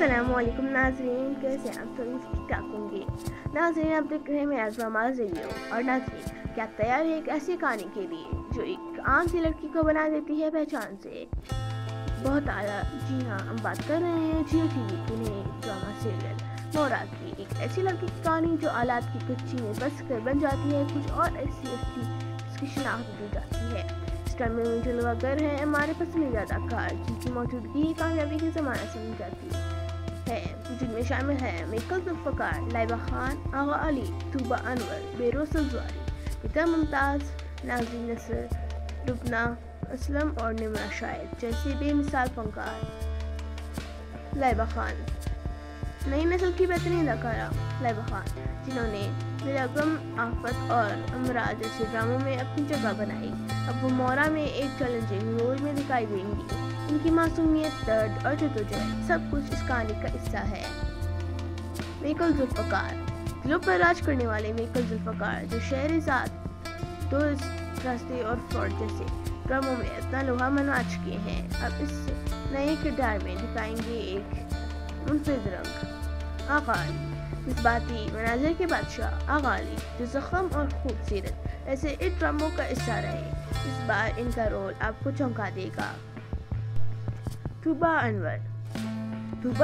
السلام علیکم ناظرین، کیسے ہیں آپ سبھی؟ ٹھیک ٹھاک ہوں گے ناظرین، آپ دیکھ رہے ہیں میرا ڈرامہ ریویو۔ اور ناظرین، کیا تیار ہے ایک ایسی کہانی کے لیے جو ایک عام سی لڑکی کو بنا دیتی ہے پہچان سے؟ بہت اعلیٰ، جی ہاں، ہم بات کر رہے ہیں جیو ٹی وی کے نئے ڈرامہ سیریل مورا کی۔ ایک ایسی لڑکی کی کہانی جو آلات کی کچی میں بس کر بن جاتی ہے کچھ اور ایسی ہستی جس کی شناخت دی جاتی ہے۔ اس ڈرامے میں جلوہ گر ہیں ہمارے پسندیدہ اداکار جن کی موجودگی ہی کامیابی کی ضمانت سمجھی جاتی ہے، جن میں شامل ہیں میکل ذوالفقار، لائبہ خان، آغا علی، طوبیٰ انور، بہروز سبزواری، ندا ممتاز، نازنین نصر، لبنہ اسلم اور نمرہ شاہد جیسی بے مثال فنکار۔ لائبہ خان، نئی نسل کی بہترین اداکارہ لائبہ خان، جنہوں نے بیگم آفت اور امراض جیسے ڈراموں میں اپنی جگہ بنائی، اب وہ مورا میں ایک چیلنجنگ رول میں دکھائی دیں گی۔ ان کی معصومیت، درد اور جدوجہد سب کچھ اس کہانی کا حصہ ہے۔ میکل ذوالفقار، دلوں پر راج کرنے والے میکل ذوالفقار جو شہرزاد، دوست راستے اور فراڈ جیسے ڈراموں میں اتنا لوہا منوا چکے ہیں، اب اس نئے کردار میں دکھائیں گے ایک منفرد رنگ۔ آغا علی، جذباتی مناظر کے بادشاہ آغا علی جو زخم اور خوبصورت ایسے اس ڈراموں کا حصہ رہے، اس بار ان کا رول آپ کو چونکا دے گا۔ طوبیٰ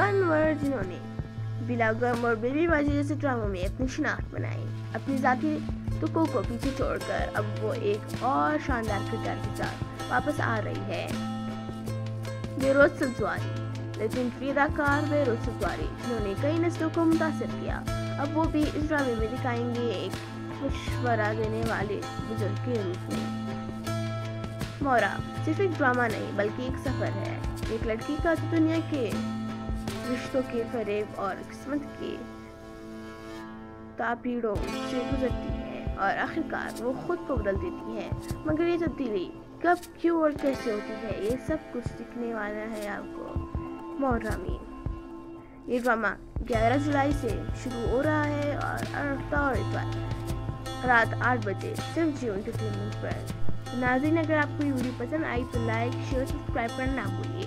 انور، جنہوں نے بلاگم اور بیبی بازی جیسے ڈراموں میں اپنی شناخت بنائی، اپنی ذاتی تکوں کو پیچھے چھوڑ کر اب وہ ایک اور شاندار کردار کے ساتھ واپس آ رہی ہے۔ بہروز سبزواری، لیجنڈری اداکار بہروز سبزواری جنہوں نے کئی نسلوں کو متاثر کیا، اب وہ بھی اس ڈرامے میں دکھائیں گے ایک مشورہ دینے والے بزرگ کے روپ میں۔ مورا صرف ایک ڈرامہ نہیں بلکہ ایک سفر ہے، ایک لڑکی کا جو دنیا کے رشتوں کے فریب اور قسمت کے تاپیڑوں سے گزرتی ہے اور آخرکار وہ خود کو بدل دیتی ہے، مگر یہ تبدیلی کب، کیوں اور کیسے ہوتی ہے، یہ سب کچھ سیکھنے والا ہے آپ کو مورا میں۔ یہ ڈرامہ 11 جولائی سے شروع ہو رہا ہے اور ہفتہ اور اتوار رات 8 بجے صرف جیو انٹرٹینمنٹ پر۔ ناظرین، اگر آپ کو یہ ویڈیو پسند آئی تو لائک، شیئر، سبسکرائب کرنا نہ بھولیے۔